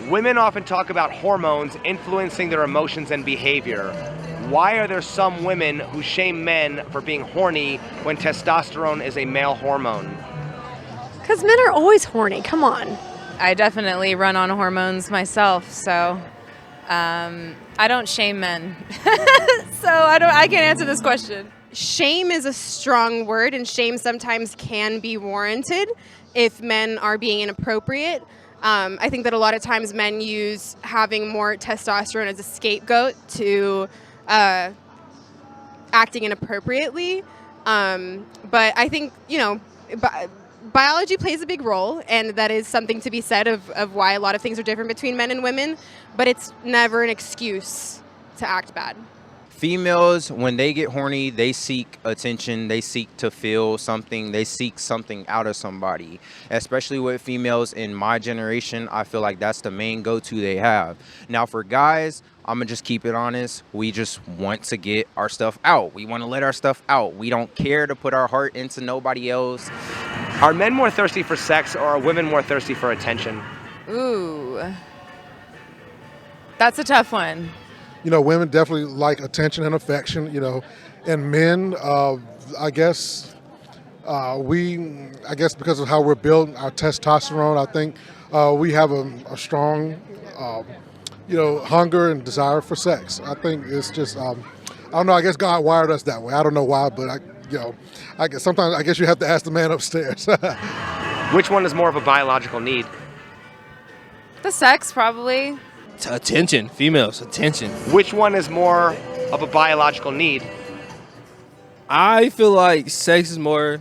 Women often talk about hormones influencing their emotions and behavior. Why are there some women who shame men for being horny when testosterone is a male hormone? Because men are always horny. Come on. I definitely run on hormones myself, so I don't shame men. So I can't answer this question. Shame is a strong word, and shame sometimes can be warranted if men are being inappropriate. I think that a lot of times men use having more testosterone as a scapegoat to acting inappropriately. But I think, biology plays a big role, and that is something to be said of why a lot of things are different between men and women, but it's never an excuse to act bad. Females, when they get horny, they seek attention, they seek to feel something, they seek something out of somebody. Especially with females in my generation, I feel like that's the main go-to they have. Now for guys, I'm gonna just keep it honest, we just want to get our stuff out. We want to let our stuff out. We don't care to put our heart into nobody else. Are men more thirsty for sex, or are women more thirsty for attention? Ooh. That's a tough one. Women definitely like attention and affection, and men, I guess because of how we're built, our testosterone, I think we have a strong, hunger and desire for sex. I think it's just, I don't know, I guess God wired us that way. I don't know why, but I guess you have to ask the man upstairs. Which one is more of a biological need? The sex, probably. Attention, females, attention. Which one is more of a biological need? I feel like sex is more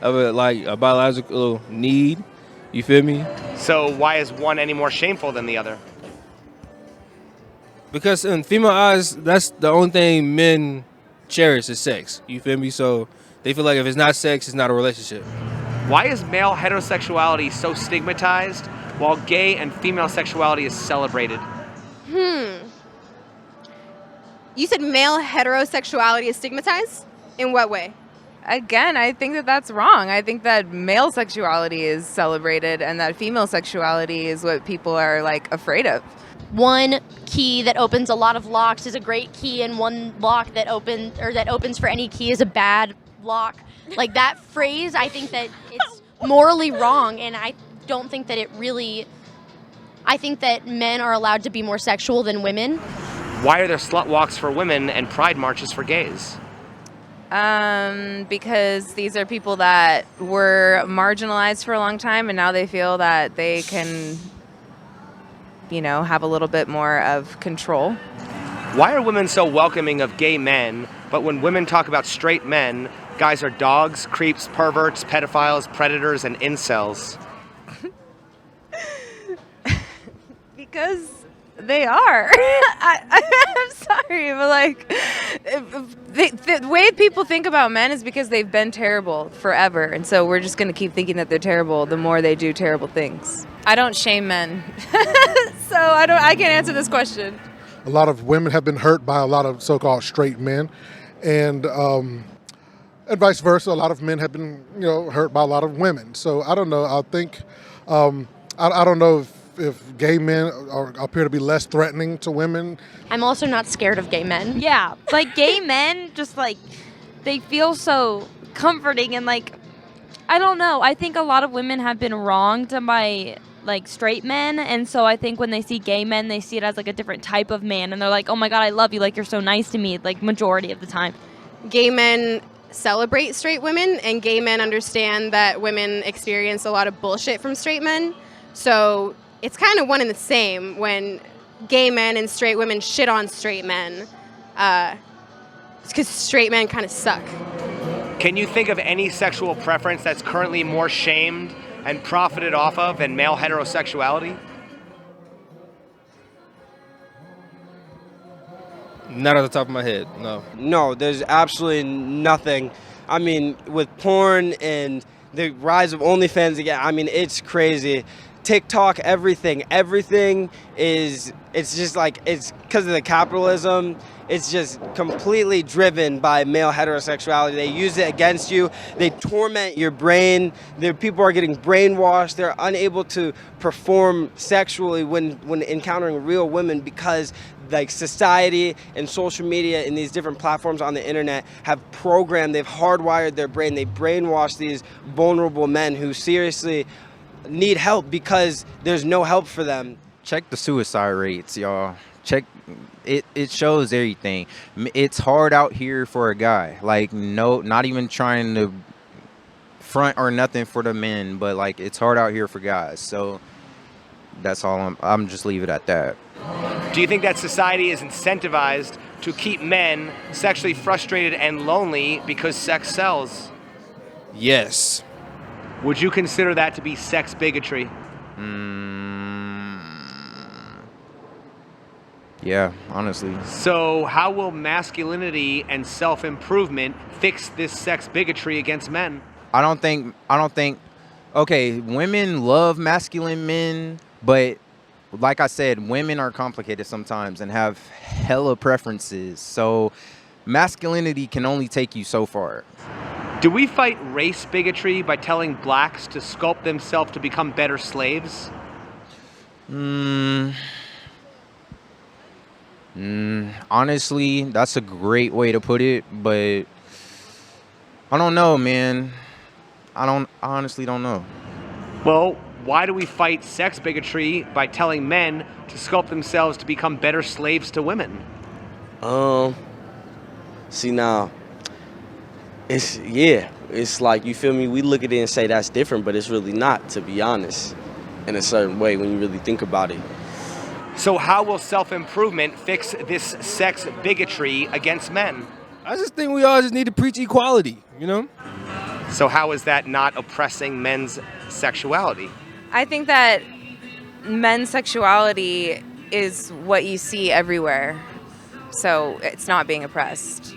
of a biological need. You feel me? So why is one any more shameful than the other? Because in female eyes, that's the only thing men cherish is sex. You feel me? So they feel like if it's not sex, it's not a relationship. Why is male heterosexuality so stigmatized while gay and female sexuality is celebrated? You said male heterosexuality is stigmatized? In what way? Again, I think that that's wrong. I think that male sexuality is celebrated and that female sexuality is what people are afraid of. One key that opens a lot of locks is a great key, and one lock that opens for any key is a bad lock. Like that phrase, I think that it's morally wrong, and I don't think that I think that men are allowed to be more sexual than women. Why are there slut walks for women and pride marches for gays? Because these are people that were marginalized for a long time, and now they feel that they can, have a little bit more of control. Why are women so welcoming of gay men, but when women talk about straight men, guys are dogs, creeps, perverts, pedophiles, predators, and incels? Because they are. I'm sorry, but the way people think about men is because they've been terrible forever, and so we're just going to keep thinking that they're terrible the more they do terrible things. I don't shame men, so I can't answer this question. A lot of women have been hurt by a lot of so-called straight men, and vice versa. A lot of men have been, hurt by a lot of women. So I don't know. I think I don't know if gay men appear to be less threatening to women. I'm also not scared of gay men. Yeah, gay men just they feel so comforting, and I don't know. I think a lot of women have been wronged by straight men, and so I think when they see gay men, they see it as a different type of man, and they're like, oh my god, I love you, you're so nice to me, majority of the time. Gay men celebrate straight women, and gay men understand that women experience a lot of bullshit from straight men. So it's kind of one and the same when gay men and straight women shit on straight men. It's because straight men kind of suck. Can you think of any sexual preference that's currently more shamed and profited off of than male heterosexuality? Not off the top of my head, no. No, there's absolutely nothing. I mean, with porn and the rise of OnlyFans again, it's crazy. TikTok, everything is, it's just it's because of the capitalism it's just completely driven by male heterosexuality. They use it against you. They torment your brain. People are getting brainwashed. They're unable to perform sexually when encountering real women because like society and social media and these different platforms on the internet have programmed, they've hardwired their brain. They brainwash these vulnerable men who seriously need help because there's no help for them. Check the suicide rates, y'all. Check it. It shows everything. It's hard out here for a guy. Like, no, not even trying to front or nothing for the men, but like it's hard out here for guys. So that's all. I'm just leave it at that. Do you think that society is incentivized to keep men sexually frustrated and lonely because sex sells? Yes. Would you consider that to be sex bigotry? Yeah, honestly. So how will masculinity and self-improvement fix this sex bigotry against men? I don't think, okay, women love masculine men, but like I said, women are complicated sometimes and have hella preferences. So masculinity can only take you so far. Do we fight race bigotry by telling blacks to sculpt themselves to become better slaves? Honestly, that's a great way to put it, but I don't know, man. I honestly don't know. Well, why do we fight sex bigotry by telling men to sculpt themselves to become better slaves to women? See now, it's like, you feel me, we look at it and say that's different, but it's really not, to be honest, in a certain way when you really think about it. So how will self-improvement fix this sex bigotry against men? I just think we all just need to preach equality, you know? So how is that not oppressing men's sexuality? I think that men's sexuality is what you see everywhere, so it's not being oppressed.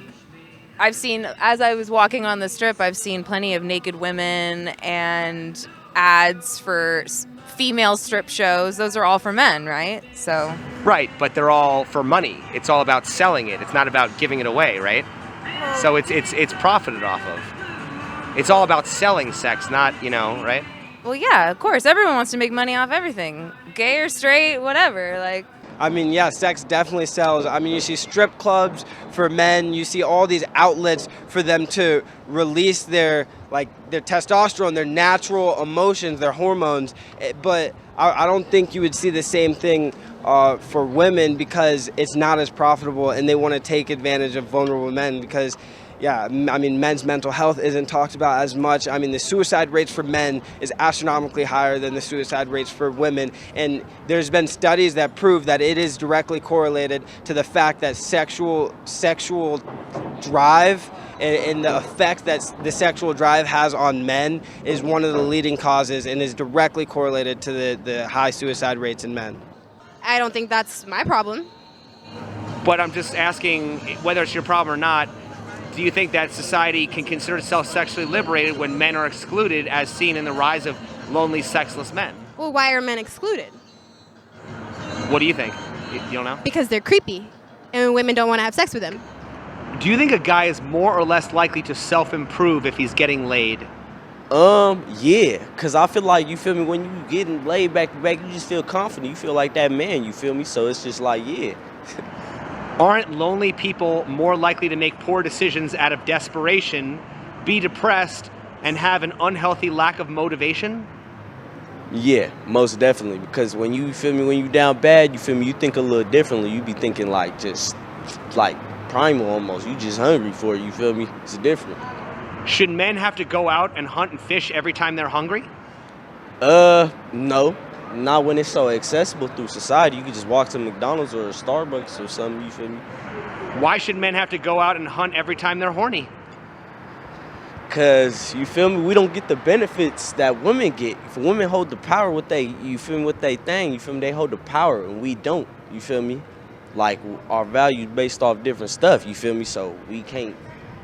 I've seen, as I was walking on the strip, I've seen plenty of naked women and ads for female strip shows. Those are all for men, right? So Right, but they're all for money. It's all about selling it. It's not about giving it away, right? So it's profited off of. It's all about selling sex, not, right? well, yeah, of course. Everyone wants to make money off everything, gay or straight, whatever. Like, I mean, yeah, sex definitely sells. I mean, you see strip clubs for men. You see all these outlets for them to release their testosterone, their natural emotions, their hormones. But I don't think you would see the same thing for women because it's not as profitable and they want to take advantage of vulnerable men because, yeah, I mean, men's mental health isn't talked about as much. I mean, the suicide rates for men is astronomically higher than the suicide rates for women. And there's been studies that prove that it is directly correlated to the fact that sexual drive and the effect that the sexual drive has on men is one of the leading causes and is directly correlated to the high suicide rates in men. I don't think that's my problem. But I'm just asking, whether it's your problem or not, do you think that society can consider itself sexually liberated when men are excluded, as seen in the rise of lonely, sexless men? Well, why are men excluded? What do you think? You don't know? Because they're creepy and women don't want to have sex with them. Do you think a guy is more or less likely to self-improve if he's getting laid? Yeah, because I feel like, you feel me, when you getting laid back to back, you just feel confident. You feel like that man, you feel me? So it's just like, yeah. Aren't lonely people more likely to make poor decisions out of desperation, be depressed, and have an unhealthy lack of motivation? Yeah, most definitely. Because when you feel me, when you down bad, you feel me, you think a little differently. You be thinking like just like primal almost. You just hungry for it, you feel me? It's different. Should men have to go out and hunt and fish every time they're hungry? No. Not when it's so accessible through society. You can just walk to McDonald's or a Starbucks or something, you feel me? Why should men have to go out and hunt every time they're horny? Cause, you feel me, we don't get the benefits that women get. If women hold the power with you feel me, with they thing, you feel me, they hold the power and we don't, you feel me? Like, our values based off different stuff, you feel me? So we can't,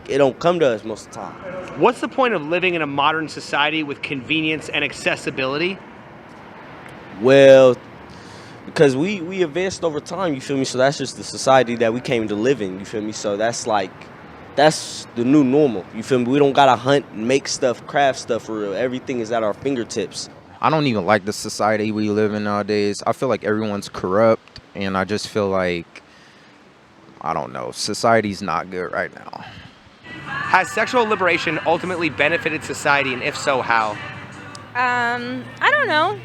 it don't come to us most of the time. What's the point of living in a modern society with convenience and accessibility? Well, the because we advanced over time, you feel me? So that's just the society that we came to live in, you feel me? So that's the new normal, you feel me? We don't gotta hunt, make stuff, craft stuff for real. Everything is at our fingertips. I don't even like the society we live in nowadays. I feel like everyone's corrupt, and I just feel like, I don't know, society's not good right now. Has sexual liberation ultimately benefited society, and if so, how? I don't know.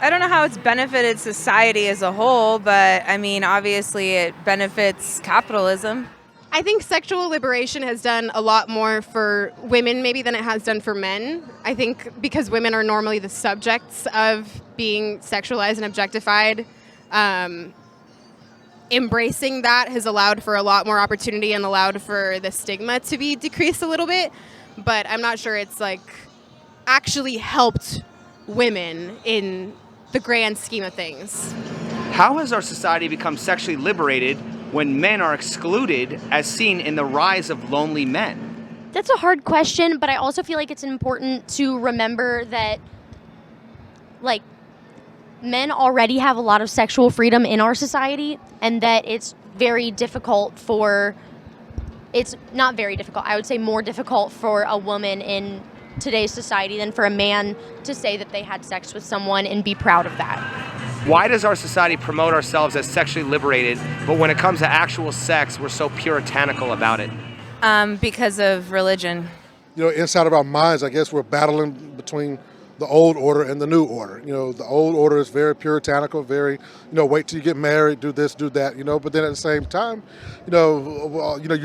I don't know how it's benefited society as a whole, but I mean, obviously it benefits capitalism. I think sexual liberation has done a lot more for women maybe than it has done for men. I think because women are normally the subjects of being sexualized and objectified, embracing that has allowed for a lot more opportunity and allowed for the stigma to be decreased a little bit. But I'm not sure it's like actually helped women in the grand scheme of things. How has our society become sexually liberated when men are excluded, as seen in the rise of lonely men? That's a hard question, but I also feel like it's important to remember that, like, men already have a lot of sexual freedom in our society, and that it's very difficult for, it's not very difficult, I would say more difficult for a woman in today's society than for a man to say that they had sex with someone and be proud of that. Why does our society promote ourselves as sexually liberated, but when it comes to actual sex, we're so puritanical about it? Because of religion. You know, inside of our minds, I guess we're battling between the old order and the new order. You know, the old order is very puritanical, very, wait till you get married, do this, do that, but then at the same time, you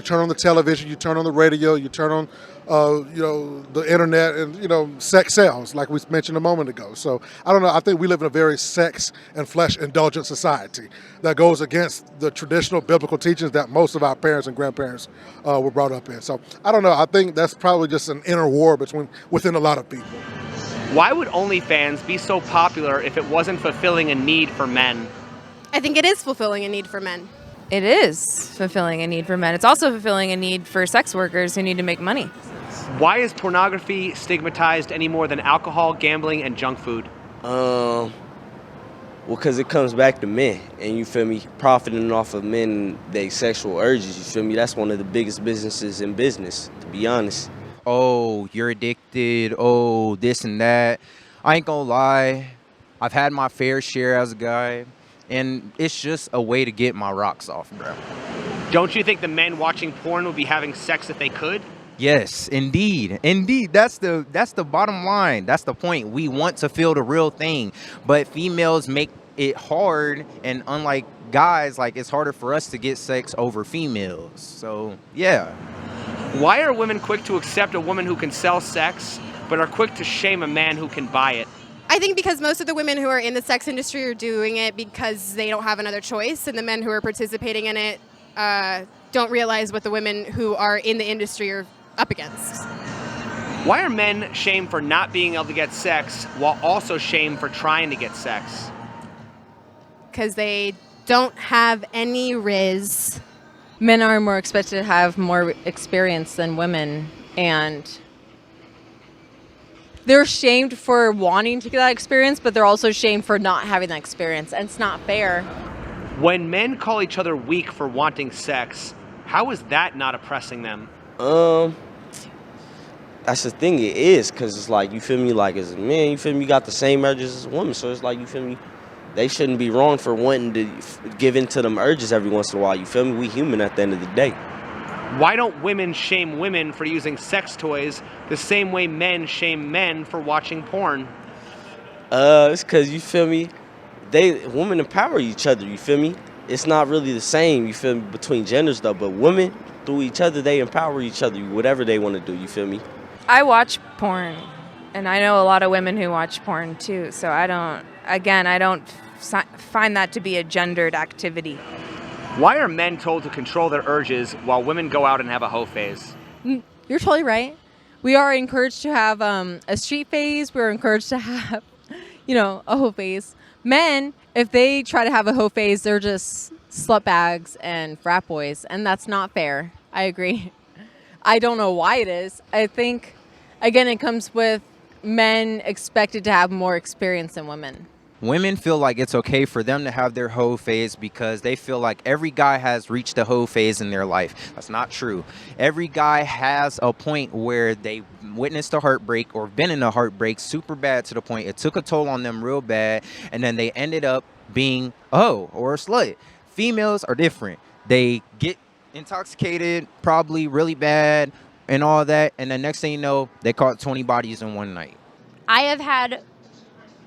turn on the television, you turn on the radio, you turn on, the internet, and, sex sells, like we mentioned a moment ago. So I don't know, I think we live in a very sex and flesh indulgent society that goes against the traditional biblical teachings that most of our parents and grandparents were brought up in. So I don't know, I think that's probably just an inner war within a lot of people. Why would OnlyFans be so popular if it wasn't fulfilling a need for men? I think it is fulfilling a need for men. It is fulfilling a need for men. It's also fulfilling a need for sex workers who need to make money. Why is pornography stigmatized any more than alcohol, gambling, and junk food? Well, because it comes back to men, and you feel me, profiting off of men, their sexual urges, you feel me? That's one of the biggest businesses in business, to be honest. Oh, you're addicted, oh, this and that. I ain't gonna lie, I've had my fair share as a guy, and it's just a way to get my rocks off, bro. Don't you think the men watching porn would be having sex if they could? Yes, indeed. That's the bottom line. That's the point. We want to feel the real thing, but females make it hard, and unlike guys, like, it's harder for us to get sex over females. So yeah. Why are women quick to accept a woman who can sell sex, but are quick to shame a man who can buy it? I think because most of the women who are in the sex industry are doing it because they don't have another choice, and the men who are participating in it don't realize what the women who are in the industry are up against. Why are men shamed for not being able to get sex while also shamed for trying to get sex? Because they don't have any riz. Men are more expected to have more experience than women, and they're shamed for wanting to get that experience, but they're also shamed for not having that experience, and it's not fair. When men call each other weak for wanting sex, how is that not oppressing them? That's the thing, it is, because it's like, you feel me, like, as a man, you feel me, you got the same urges as a woman, so it's like, you feel me, they shouldn't be wrong for wanting to give in to them urges every once in a while, you feel me? We human at the end of the day. Why don't women shame women for using sex toys the same way men shame men for watching porn? It's because, you feel me, women empower each other, you feel me? It's not really the same, you feel me, between genders though, but women, through each other, they empower each other, whatever they want to do, you feel me? I watch porn, and I know a lot of women who watch porn too, so I don't find that to be a gendered activity. Why are men told to control their urges while women go out and have a hoe phase? You're totally right. We are encouraged to have a street phase. We're encouraged to have, a hoe phase. Men, if they try to have a hoe phase, they're just slut bags and frat boys, and that's not fair. I agree. I don't know why it is. I think, again, it comes with men expected to have more experience than women. Women feel like it's okay for them to have their hoe phase because they feel like every guy has reached a hoe phase in their life. That's not true. Every guy has a point where they witnessed a heartbreak or been in a heartbreak super bad to the point it took a toll on them real bad, and then they ended up being a hoe or a slut. Females are different. They get intoxicated, probably really bad and all that, and the next thing you know, they caught 20 bodies in one night. I have had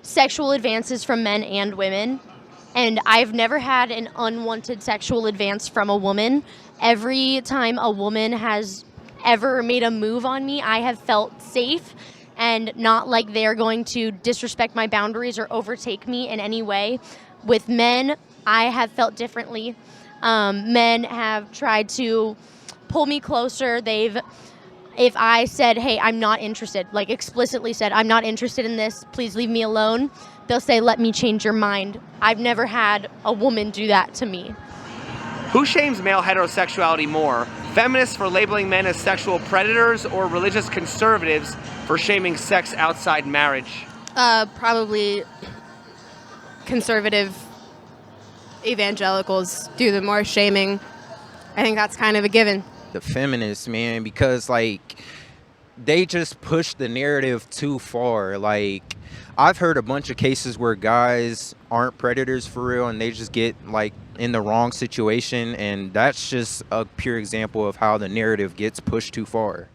sexual advances from men and women, and I've never had an unwanted sexual advance from a woman. Every time a woman has ever made a move on me, I have felt safe and not like they're going to disrespect my boundaries or overtake me in any way. With men, I have felt differently. Men have tried to pull me closer. If I said, hey, I'm not interested, like explicitly said, I'm not interested in this, please leave me alone, they'll say, let me change your mind. I've never had a woman do that to me. Who shames male heterosexuality more? Feminists for labeling men as sexual predators, or religious conservatives for shaming sex outside marriage? Probably conservative evangelicals do the more shaming. I think that's kind of a given. The feminists, man, because like they just push the narrative too far. Like I've heard a bunch of cases where guys aren't predators for real and they just get like in the wrong situation, and that's just a pure example of how the narrative gets pushed too far.